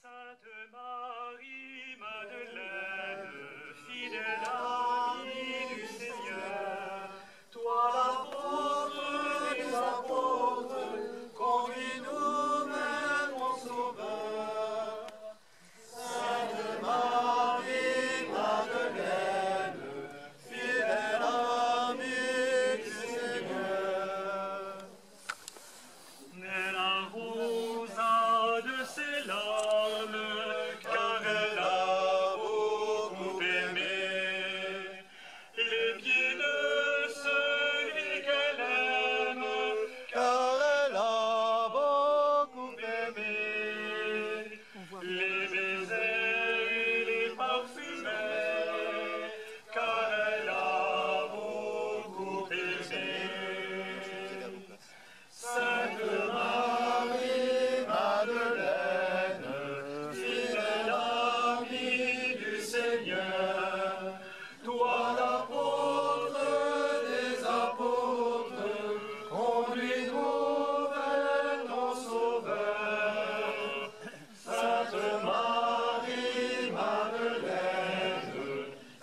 Sainte Marie, Madeleine, fidèle amie du Seigneur, toi l'apôtre des apôtres, conduis-nous vers mon Sauveur. Sainte Marie, Madeleine, fidèle amie du Seigneur. Elle arrosa de ses larmes, car elle a beaucoup aimé les pieds de celui qu'elle aime, car elle a beaucoup aimé les baisers et les parfumés, car elle a beaucoup aimé. Sainte Marie, Madeleine, fidèle amie du Seigneur, toi l'apôtre des apôtres, conduis-nous vers ton Sauveur. Sainte Marie, Madeleine,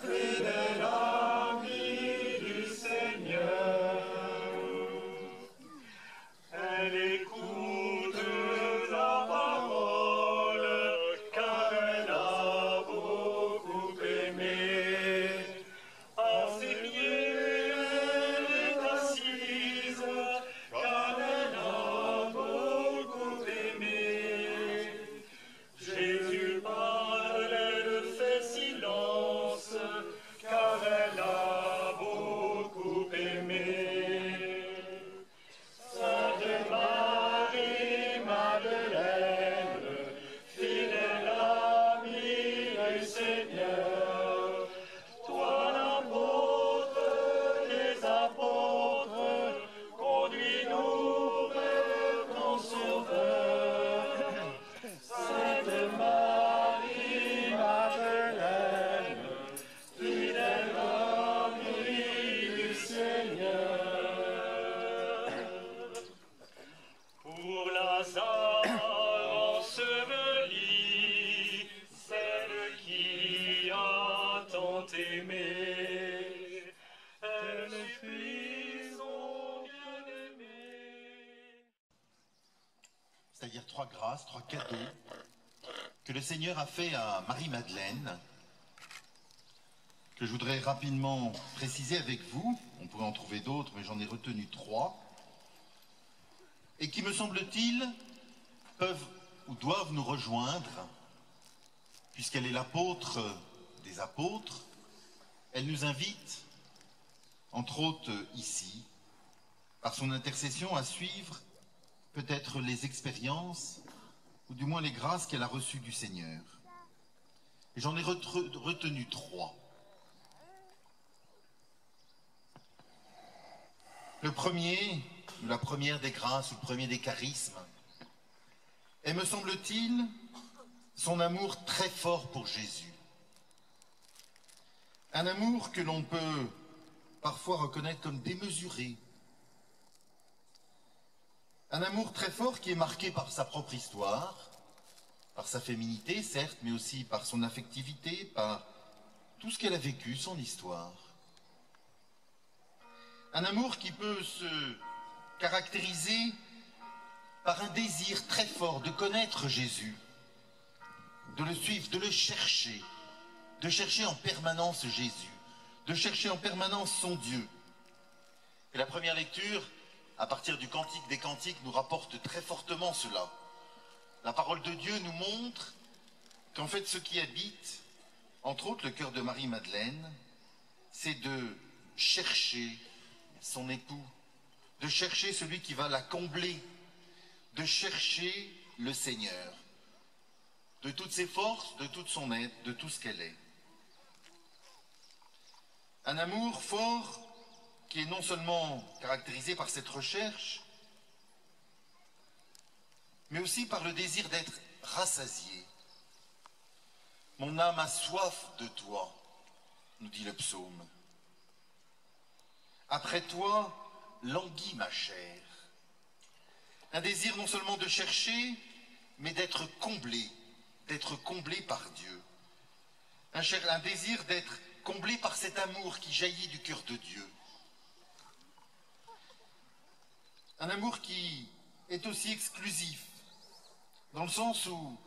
fidèle amie du Seigneur. Elle écoute la parole, car elle a beaucoup aimé. À ses pieds, elle est assise, car elle a beaucoup aimé. Jésus parle, elle fait silence, car elle a beaucoup aimé. Sainte Marie, Madeleine, fidèle amie du Seigneur, toi l'apôtre des apôtres, conduis-nous vers ton Sauveur. Sainte Marie, Madeleine, fidèle amie du Seigneur. Pour Lazare enseveli, celle qui a tant aimé, elle supplie son bien-aimé. C'est-à-dire 3 grâces, 3 cadeaux que le Seigneur a fait à Marie-Madeleine, que je voudrais rapidement préciser avec vous. On pourrait en trouver d'autres, mais j'en ai retenu 3. Et qui, me semble-t-il, peuvent ou doivent nous rejoindre, puisqu'elle est l'apôtre des apôtres. Elle nous invite, entre autres ici, par son intercession, à suivre peut-être les expériences, ou du moins les grâces qu'elle a reçues du Seigneur. Et j'en ai retenu 3. Le premier, ou la première des grâces, ou le premier des charismes, est, me semble-t-il, son amour très fort pour Jésus. Un amour que l'on peut parfois reconnaître comme démesuré. Un amour très fort qui est marqué par sa propre histoire, par sa féminité, certes, mais aussi par son affectivité, par tout ce qu'elle a vécu, son histoire. Un amour qui peut se caractériser par un désir très fort de connaître Jésus, de le suivre, de chercher en permanence Jésus, de chercher en permanence son Dieu. Et la première lecture, à partir du Cantique des Cantiques, nous rapporte très fortement cela. La parole de Dieu nous montre qu'en fait ce qui habite, entre autres le cœur de Marie-Madeleine, c'est de chercher son époux, de chercher celui qui va la combler, de chercher le Seigneur, de toutes ses forces, de toute son aide, de tout ce qu'elle est. Un amour fort qui est non seulement caractérisé par cette recherche, mais aussi par le désir d'être rassasié. Mon âme a soif de toi, nous dit le psaume. Après toi, languit ma chair. Un désir non seulement de chercher, mais d'être comblé, d'être comblé par Dieu. Un désir d'être comblé par cet amour qui jaillit du cœur de Dieu. Un amour qui est aussi exclusif, dans le sens où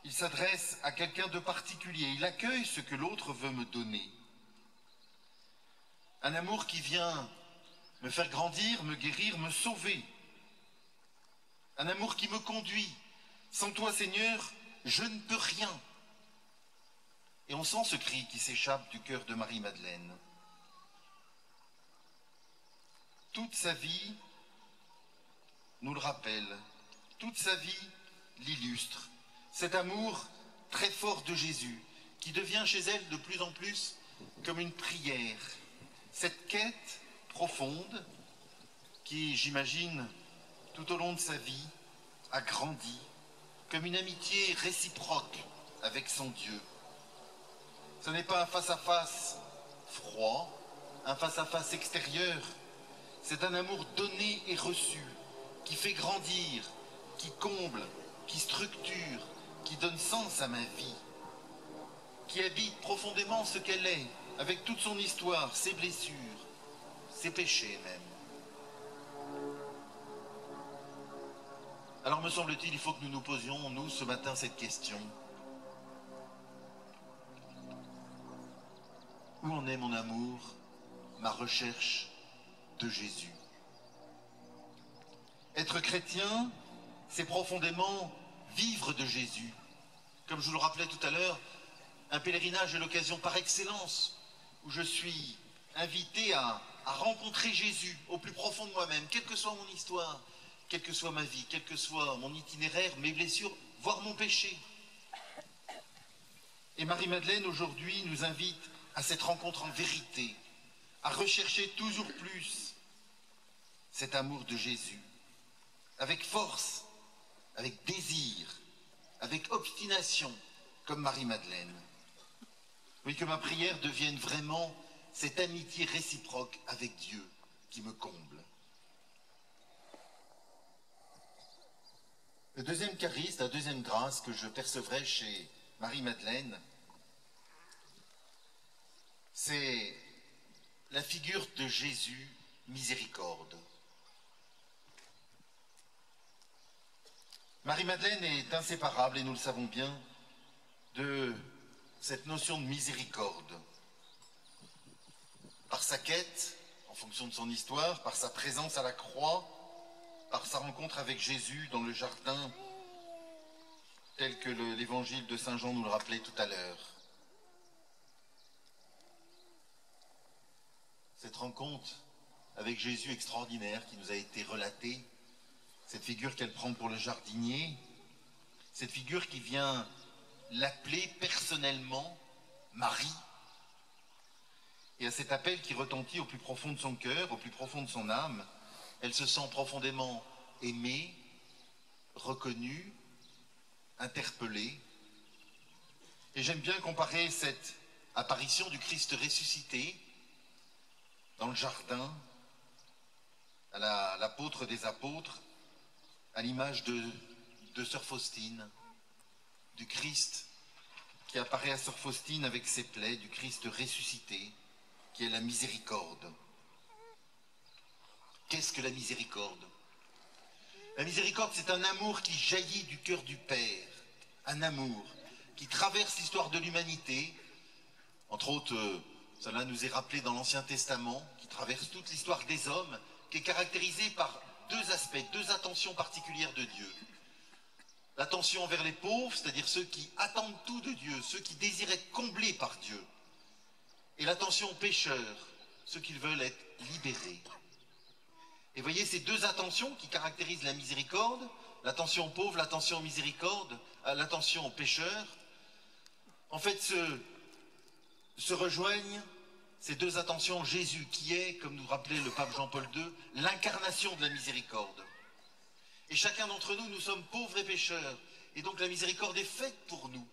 il s'adresse à quelqu'un de particulier. Il accueille ce que l'autre veut me donner. Un amour qui vient me faire grandir, me guérir, me sauver. Un amour qui me conduit. Sans toi, Seigneur, je ne peux rien. Et on sent ce cri qui s'échappe du cœur de Marie-Madeleine. Toute sa vie nous le rappelle. Toute sa vie l'illustre. Cet amour très fort de Jésus, qui devient chez elle de plus en plus comme une prière. Cette quête profonde, qui, j'imagine, tout au long de sa vie, a grandi comme une amitié réciproque avec son Dieu. Ce n'est pas un face-à-face froid, un face-à-face extérieur. C'est un amour donné et reçu, qui fait grandir, qui comble, qui structure, qui donne sens à ma vie, qui habite profondément ce qu'elle est, avec toute son histoire, ses blessures, ses péchés même. Alors me semble-t-il, il faut que nous nous posions, nous, ce matin, cette question. Où en est mon amour, ma recherche de Jésus? Être chrétien, c'est profondément vivre de Jésus. Comme je vous le rappelais tout à l'heure, un pèlerinage est l'occasion par excellence où je suis invité à rencontrer Jésus au plus profond de moi-même, quelle que soit mon histoire, quelle que soit ma vie, quel que soit mon itinéraire, mes blessures, voire mon péché. Et Marie-Madeleine aujourd'hui nous invite à cette rencontre en vérité, à rechercher toujours plus cet amour de Jésus, avec force, avec désir, avec obstination, comme Marie-Madeleine. Oui, que ma prière devienne vraiment cette amitié réciproque avec Dieu qui me comble. Le deuxième charisme, la deuxième grâce que je percevrai chez Marie-Madeleine, c'est la figure de Jésus miséricorde. Marie-Madeleine est inséparable, et nous le savons bien, de cette notion de miséricorde. Par sa quête, en fonction de son histoire, par sa présence à la croix, par sa rencontre avec Jésus dans le jardin, tel que l'évangile de Saint Jean nous le rappelait tout à l'heure. Cette rencontre avec Jésus extraordinaire qui nous a été relatée, cette figure qu'elle prend pour le jardinier, cette figure qui vient l'appeler personnellement Marie, et à cet appel qui retentit au plus profond de son cœur, au plus profond de son âme, elle se sent profondément aimée, reconnue, interpellée. Et j'aime bien comparer cette apparition du Christ ressuscité dans le jardin à l'apôtre des apôtres, à l'image de Sœur Faustine, du Christ qui apparaît à Sœur Faustine avec ses plaies, du Christ ressuscité, qui est la miséricorde. Qu'est-ce que la miséricorde? La miséricorde, c'est un amour qui jaillit du cœur du Père, un amour qui traverse l'histoire de l'humanité, entre autres, cela nous est rappelé dans l'Ancien Testament, qui traverse toute l'histoire des hommes, qui est caractérisée par deux aspects, deux attentions particulières de Dieu. L'attention envers les pauvres, c'est-à-dire ceux qui attendent tout de Dieu, ceux qui désirent être comblés par Dieu. Et l'attention aux pécheurs, ceux qui veulent être libérés. Et voyez ces deux attentions qui caractérisent la miséricorde, l'attention aux pauvres, l'attention aux miséricordes, l'attention aux pécheurs, en fait se rejoignent ces deux attentions en Jésus, qui est, comme nous rappelait le pape Jean-Paul II, l'incarnation de la miséricorde. Et chacun d'entre nous, nous sommes pauvres et pécheurs, et donc la miséricorde est faite pour nous,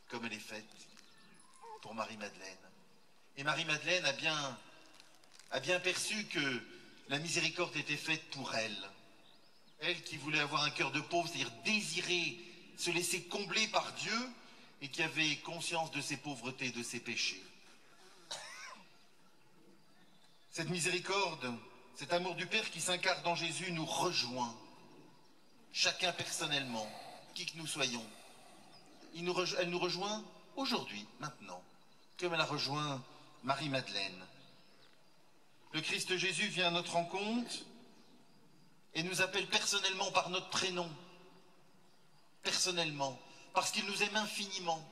comme elle est faite pour Marie-Madeleine. Et Marie-Madeleine a bien perçu que la miséricorde était faite pour elle. Elle qui voulait avoir un cœur de pauvre, c'est-à-dire désirer se laisser combler par Dieu, et qui avait conscience de ses pauvretés, de ses péchés. Cette miséricorde, cet amour du Père qui s'incarne dans Jésus nous rejoint, chacun personnellement, qui que nous soyons. Elle nous rejoint aujourd'hui, maintenant, comme elle a rejoint Marie-Madeleine. Le Christ Jésus vient à notre rencontre et nous appelle personnellement par notre prénom, personnellement, parce qu'il nous aime infiniment,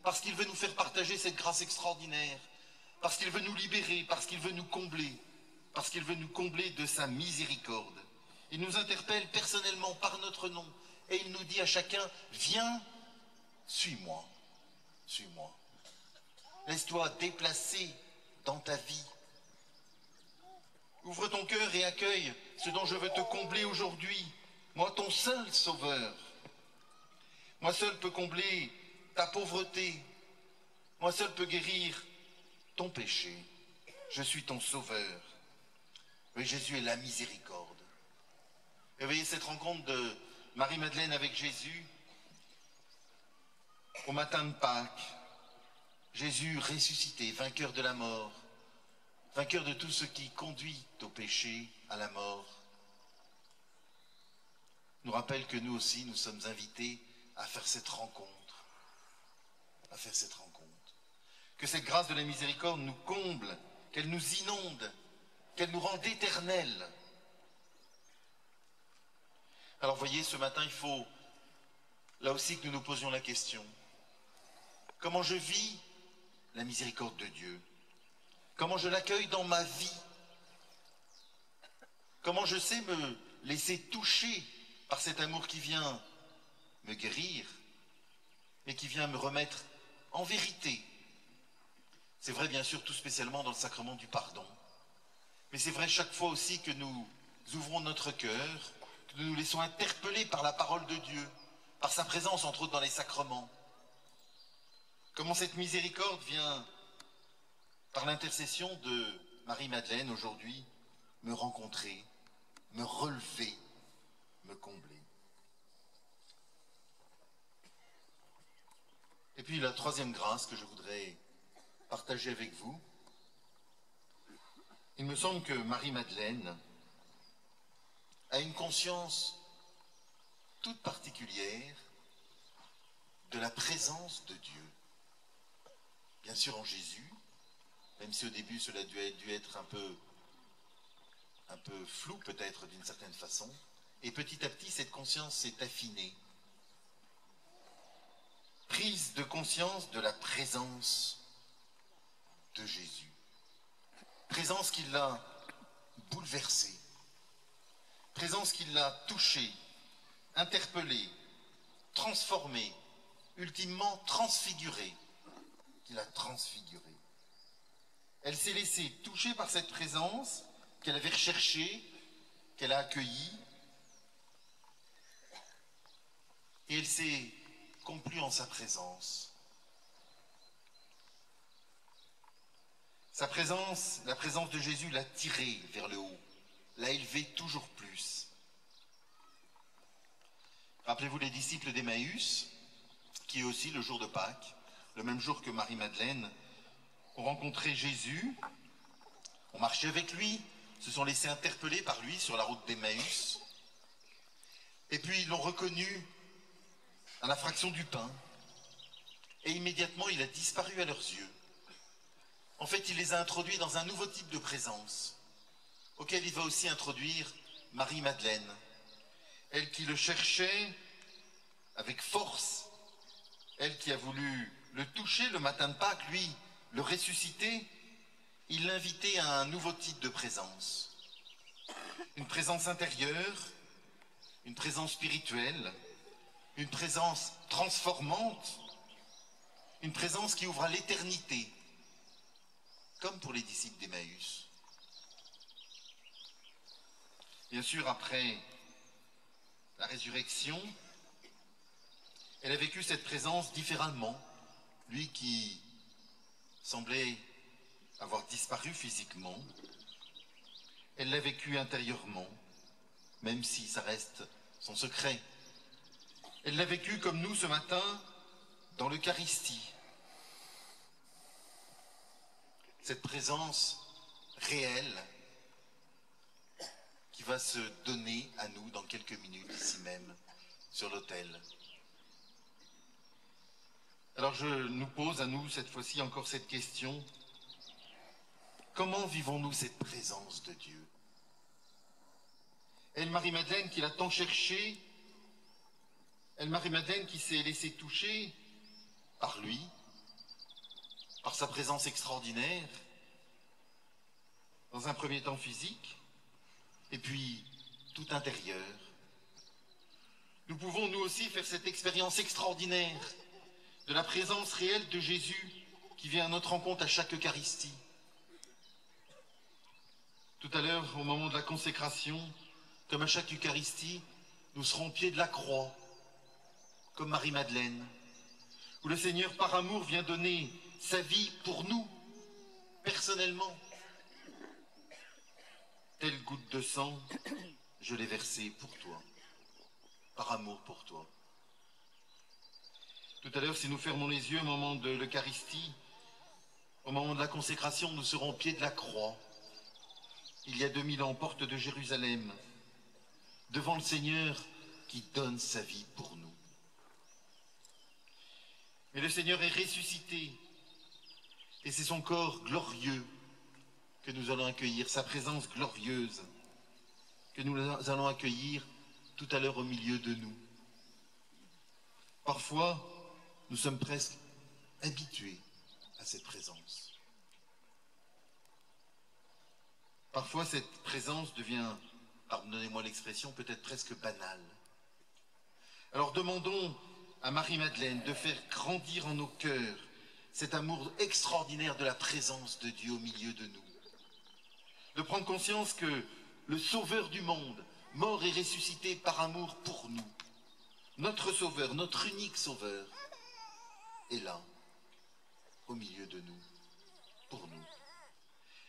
parce qu'il veut nous faire partager cette grâce extraordinaire, parce qu'il veut nous libérer, parce qu'il veut nous combler, parce qu'il veut nous combler de sa miséricorde. Il nous interpelle personnellement par notre nom et il nous dit à chacun, viens, suis-moi, suis-moi. Laisse-toi déplacer dans ta vie. Ouvre ton cœur et accueille ce dont je veux te combler aujourd'hui. Moi, ton seul sauveur. Moi seul peux combler ta pauvreté. Moi seul peux guérir ton péché. Je suis ton sauveur. Oui, Jésus est la miséricorde. Et voyez cette rencontre de Marie-Madeleine avec Jésus au matin de Pâques. Jésus ressuscité, vainqueur de la mort, vainqueur de tout ce qui conduit au péché, à la mort, nous rappelle que nous aussi, nous sommes invités à faire cette rencontre, à faire cette rencontre. Que cette grâce de la miséricorde nous comble, qu'elle nous inonde, qu'elle nous rende éternels. Alors voyez, ce matin, il faut là aussi que nous nous posions la question. Comment je vis la miséricorde de Dieu? Comment je l'accueille dans ma vie? Comment je sais me laisser toucher par cet amour qui vient me guérir, mais qui vient me remettre en vérité? C'est vrai, bien sûr, tout spécialement dans le sacrement du pardon. Mais c'est vrai chaque fois aussi que nous ouvrons notre cœur, que nous nous laissons interpeller par la parole de Dieu, par sa présence, entre autres, dans les sacrements. Comment cette miséricorde vient, par l'intercession de Marie-Madeleine aujourd'hui, me rencontrer, me relever, me combler. Et puis la troisième grâce que je voudrais partager avec vous, il me semble que Marie-Madeleine a une conscience toute particulière de la présence de Dieu. Bien sûr en Jésus, même si au début cela a dû être un peu flou peut-être d'une certaine façon, et petit à petit cette conscience s'est affinée. Prise de conscience de la présence de Jésus. Présence qui l'a bouleversée. Présence qui l'a touchée, interpellée, transformée, ultimement transfigurée. Qui l'a transfigurée. Elle s'est laissée toucher par cette présence qu'elle avait recherchée, qu'elle a accueillie, et elle s'est complue en sa présence. Sa présence, la présence de Jésus l'a tirée vers le haut, l'a élevée toujours plus. Rappelez-vous les disciples d'Emmaüs, qui aussi, le jour de Pâques, le même jour que Marie-Madeleine, ont rencontré Jésus, ont marché avec lui, se sont laissés interpeller par lui sur la route d'Emmaüs, et puis ils l'ont reconnu à la fraction du pain, et immédiatement il a disparu à leurs yeux. En fait, il les a introduits dans un nouveau type de présence, auquel il va aussi introduire Marie-Madeleine, elle qui le cherchait avec force, elle qui a voulu le toucher le matin de Pâques, lui, le ressusciter, il l'invitait à un nouveau type de présence. Une présence intérieure, une présence spirituelle, une présence transformante, une présence qui ouvre à l'éternité, comme pour les disciples d'Emmaüs. Bien sûr, après la résurrection, elle a vécu cette présence différemment. Lui qui semblait avoir disparu physiquement, elle l'a vécu intérieurement, même si ça reste son secret. Elle l'a vécu comme nous ce matin dans l'Eucharistie. Cette présence réelle qui va se donner à nous dans quelques minutes ici même, sur l'autel. Alors je nous pose à nous cette fois-ci encore cette question. Comment vivons-nous cette présence de Dieu? Elle, Marie-Madeleine, qui l'a tant cherchée, elle, Marie-Madeleine, qui s'est laissée toucher par lui, par sa présence extraordinaire, dans un premier temps physique, et puis tout intérieur. Nous pouvons nous aussi faire cette expérience extraordinaire de la présence réelle de Jésus qui vient à notre rencontre à chaque Eucharistie. Tout à l'heure, au moment de la consécration, comme à chaque Eucharistie, nous serons au pied de la croix, comme Marie-Madeleine, où le Seigneur, par amour, vient donner sa vie pour nous, personnellement. Telle goutte de sang, je l'ai versée pour toi, par amour pour toi. Tout à l'heure, si nous fermons les yeux au moment de l'Eucharistie, au moment de la consécration, nous serons au pied de la croix. Il y a 2000 ans, porte de Jérusalem, devant le Seigneur qui donne sa vie pour nous. Mais le Seigneur est ressuscité, et c'est son corps glorieux que nous allons accueillir, sa présence glorieuse que nous allons accueillir tout à l'heure au milieu de nous. Parfois, nous sommes presque habitués à cette présence. Parfois, cette présence devient, pardonnez-moi l'expression, peut-être presque banale. Alors demandons à Marie-Madeleine de faire grandir en nos cœurs cet amour extraordinaire de la présence de Dieu au milieu de nous. De prendre conscience que le Sauveur du monde, mort et ressuscité par amour pour nous, notre Sauveur, notre unique Sauveur, est là, au milieu de nous, pour nous.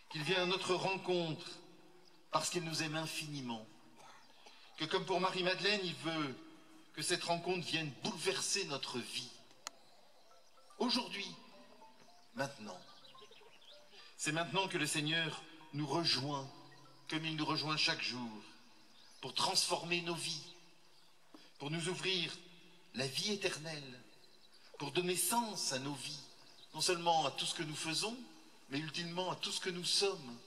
Qu'il vient à notre rencontre parce qu'il nous aime infiniment. Que comme pour Marie-Madeleine, il veut que cette rencontre vienne bouleverser notre vie. Aujourd'hui, maintenant. C'est maintenant que le Seigneur nous rejoint, comme il nous rejoint chaque jour, pour transformer nos vies, pour nous ouvrir la vie éternelle, pour donner sens à nos vies, non seulement à tout ce que nous faisons, mais ultimement à tout ce que nous sommes.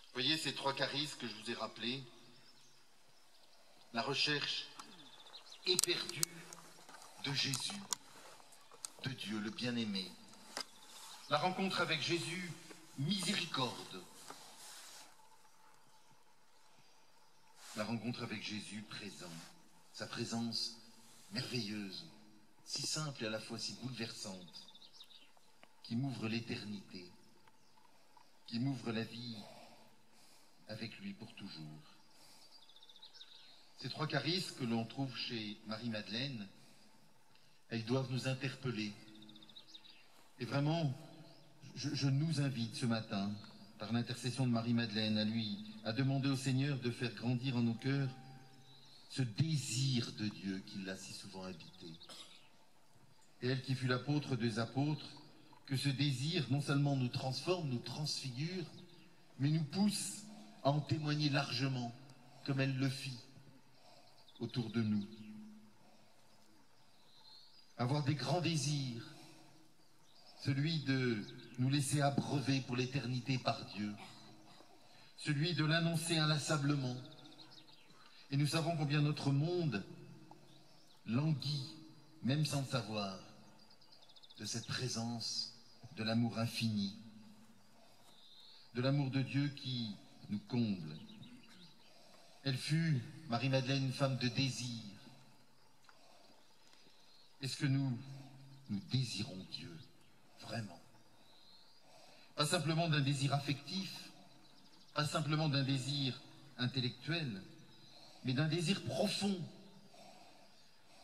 Vous voyez ces trois charismes que je vous ai rappelés, la recherche éperdue de Jésus, de Dieu, le bien-aimé. La rencontre avec Jésus, miséricorde. La rencontre avec Jésus présent, sa présence merveilleuse, si simple et à la fois si bouleversante, qui m'ouvre l'éternité, qui m'ouvre la vie avec lui pour toujours. Ces trois charismes que l'on trouve chez Marie-Madeleine, elles doivent nous interpeller. Et vraiment, je nous invite ce matin, par l'intercession de Marie-Madeleine, à demander au Seigneur de faire grandir en nos cœurs ce désir de Dieu qui l'a si souvent habité. Et elle qui fut l'apôtre des apôtres, que ce désir non seulement nous transforme, nous transfigure, mais nous pousse à en témoigner largement, comme elle le fit autour de nous. Avoir des grands désirs, celui de nous laisser abreuver pour l'éternité par Dieu, celui de l'annoncer inlassablement. Et nous savons combien notre monde languit, même sans le savoir, de cette présence de l'amour infini, de l'amour de Dieu qui nous comble. Elle fut, Marie-Madeleine, une femme de désir. Est-ce que nous désirons Dieu, vraiment? Pas simplement d'un désir affectif, pas simplement d'un désir intellectuel, mais d'un désir profond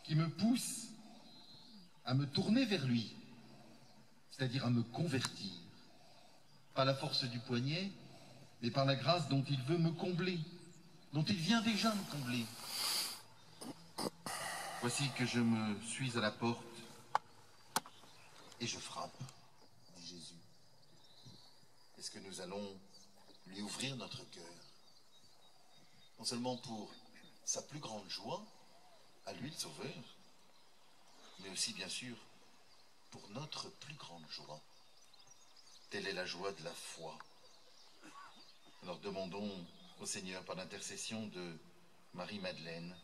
qui me pousse à me tourner vers lui, c'est-à-dire à me convertir. Pas la force du poignet, et par la grâce dont il veut me combler, dont il vient déjà me combler. Voici que je me suis à la porte et je frappe, dit Jésus. Est-ce que nous allons lui ouvrir notre cœur? Non seulement pour sa plus grande joie, à lui le Sauveur, mais aussi bien sûr pour notre plus grande joie. Telle est la joie de la foi. Alors demandons au Seigneur par l'intercession de Marie-Madeleine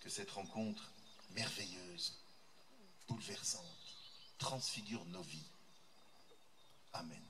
que cette rencontre merveilleuse, bouleversante, transfigure nos vies. Amen.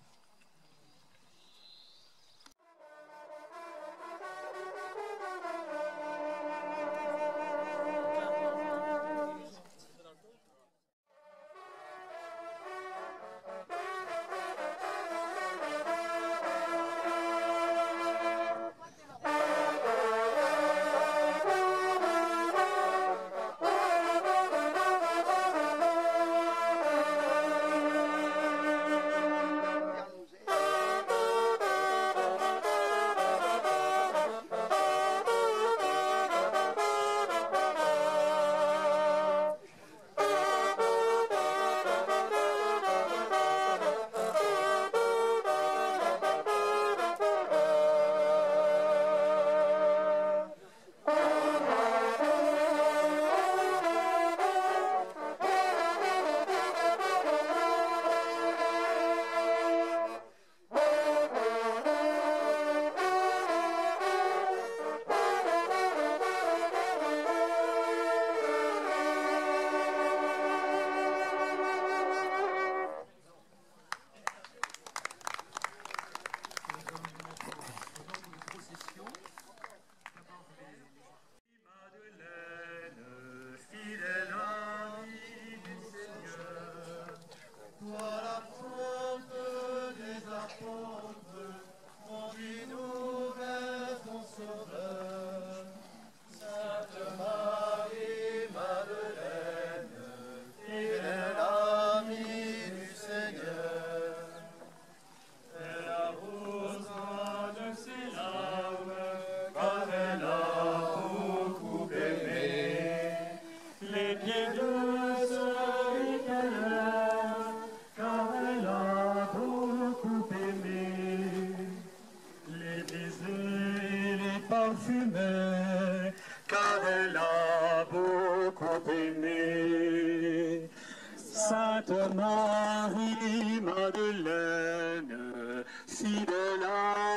Parfumée, car elle a beaucoup aimé. Sainte Marie-Madeleine, fidèle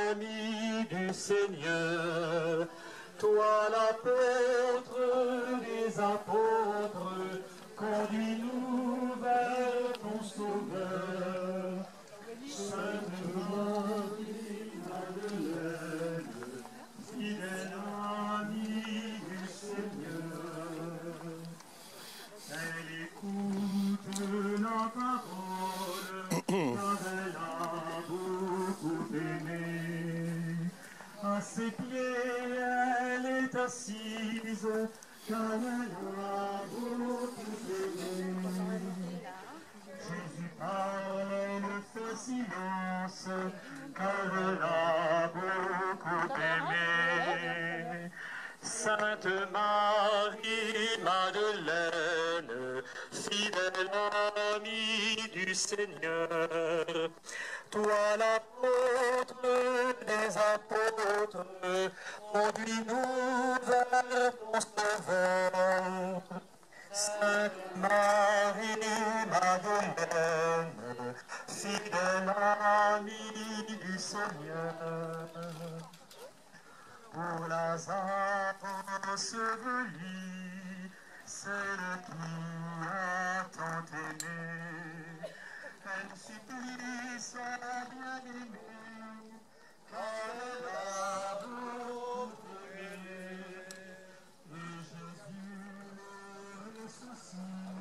amie du Seigneur, toi l'apôtre des apôtres, conduis-nous vers ton Sauveur. Sainte Marie-Madeleine, fidèle amie du Seigneur, elle écoute la parole, car elle a beaucoup aimé. À ses pieds, elle est assise, car elle a beaucoup aimé. Jésus parle, elle fait silence, car elle a beaucoup aimé. Sainte Marie-Madeleine, fidèle amie du Seigneur, toi l'apôtre des apôtres, conduis-nous vers ton Sauveur. Sainte Marie-Madeleine, fidèle amie du Seigneur, pour Lazare enseveli, celle qui a tant aimé, elle supplie son bien-aimé, car elle a beaucoup aimé, et Jésus le soucie.